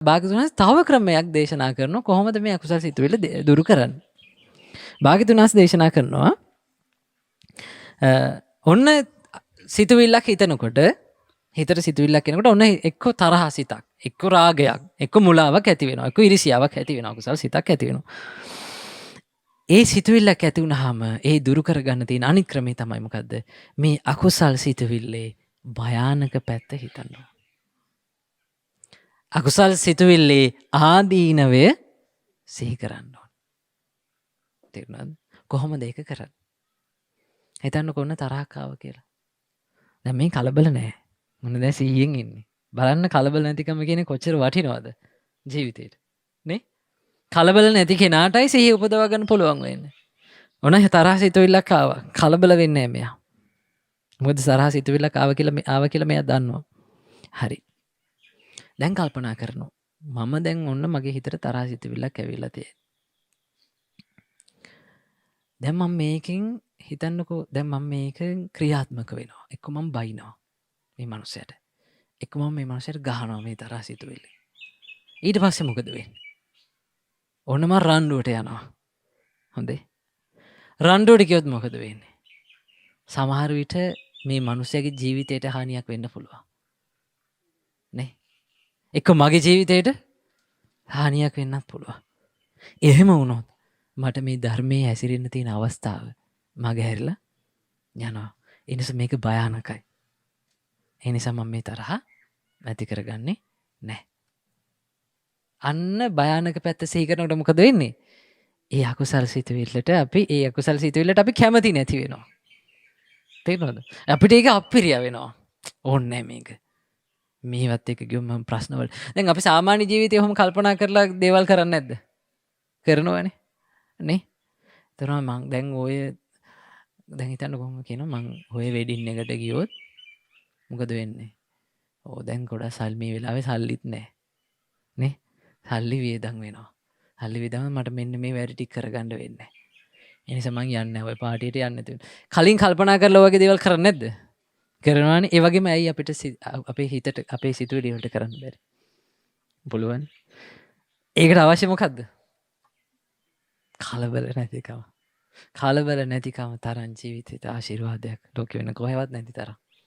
භාග්‍යතුන් වහන්සේ තව ක්‍රමයක් දේශනා කරනවා කොහොමද මේ අකුසල් සිතුවිලි දුරු කරන්නේ. භාග්‍යතුන් වහන්සේ දේශනා කරනවා ඔන්න සිතුවිල්ලක් හිතනකොට හිතට සිතුවිල්ලක් එනකොට ඔන්න එක්ක තරහ සිතක්, එක්ක රාගයක්, එක්ක මුලාවක් ඇති වෙනවා, එක්ක ඉරිසියාවක් ඇති වෙනවා, අකුසල් සිතක් ඇති වෙනවා. ඒ සිතුවිල්ලක් ඇති වුනහම ඒ දුරු කරගන්න තියෙන අනිත් ක්‍රමය තමයි මොකද්ද? මේ අකුසල් සිතුවිල්ලේ භයානක පැත්ත හිතනවා. අකුසල් සිතුවිල්ලේ ආදීනවය සිහි කරන්න ඕන. තේරුණාද? කොහොමද ඒක කරන්නේ? හිතන්නකො ඔන්න තරහක් ආව කියලා. දැන් මේ කලබල නැහැ. මොන දැන් 100න් ඉන්නේ. බලන්න කලබල නැතිකම කියන්නේ කොච්චර වටිනවද ජීවිතේට. නේ? කලබල නැති කෙනාටයි සිහිය උපදව ගන්න පුළුවන් වෙන්නේ. ඔන්න තරහ සිතුවිල්ලක් ආවා. කලබල වෙන්නේ නැහැ මෙයා. මොකද තරහ සිතුවිල්ලක් ආව කියලා මෙයා දන්නවා. හරි. දැන් කල්පනා කරනවා. මම දැන් ඔන්න මගේ හිතට තරහ සිතුවිල්ලක් ඇවිල්ලා තියෙනවා. දැන් මම මේකෙන් හිතන්නකෝ දැන් මම මේකෙන් ක්‍රියාත්මක වෙනවා. එක්ක මම බයිනවා මේ මනුස්සයට. එක්ක මම මේ මනුස්සයට ගහනවා මේ තරහ සිතුවිල්ල. ඊට පස්සේ මොකද වෙන්නේ? ඔන්න මම රණ්ඩුවට යනවා. හොඳේ. රණ්ඩුවට ගියොත් මොකද වෙන්නේ? සමහර විට මේ මනුස්සයාගේ ජීවිතයට හානියක් වෙන්න පුළුවන්. නේ? එක්ක මගේ ජීවිතයට හානියක් වෙන්නත් පුළුවන්. එහෙම වුණොත් මට මේ ධර්මයේ හැසිරෙන්න තියෙන අවස්ථාව මගහැරලා යනවා. ඒ නිසා මේක භයානකයි. ඒ නිසා මම මේ තරහ නැති කරගන්නේ නැහැ. අන්න භයානක පැත්ත සිහි කරනකොට මොකද වෙන්නේ? ඒ අකුසල් සිතුවිල්ලට අපි කැමති නැති වෙනවා. තේරෙනවද? අපිට ඒක අප්පිරිය වෙනවා. ඕන්නේ මේක. මේවත් එක්ක ගියොත් මම ප්‍රශ්නවල. දැන් අපි සාමාන්‍ය ජීවිතේ ඔහොම කල්පනා කරලා දේවල් කරන්නේ නැද්ද? කරනවනේ. නේ? එතන මං දැන් හිතන්න කොහොම කියනවා මං ඔය වෙඩින් එකට ගියොත් මොකද වෙන්නේ? දැන් ගොඩක් සල්ලි මේ වෙලාවේ සල්ලිත් නැහැ. නේ? සල්ලි වියදම් වෙනවා. සල්ලි වියදම් මට මෙන්න මේ වැඩ ටික කරගන්න වෙන්නේ. ඒ නිසා මං යන්නේ නැහැ. ඔය පාටියට යන්නේ නැතුව. කලින් කල්පනා කරලා වගේ දේවල් කරන්නේ නැද්ද? කරනවානේ. ඒ වගේම ඇයි අපිට අපේ හිතට අපේ සිතුවිලි වලට කරන්න බැරි? පුළුවන්. ඒකට අවශ්‍ය මොකද්ද? කලබල නැතිකම. කලබල නැතිකම තරම් ජීවිතේට ආශිර්වාදයක් ලෝකෙ වෙන කොහෙවත් නැති තරම්.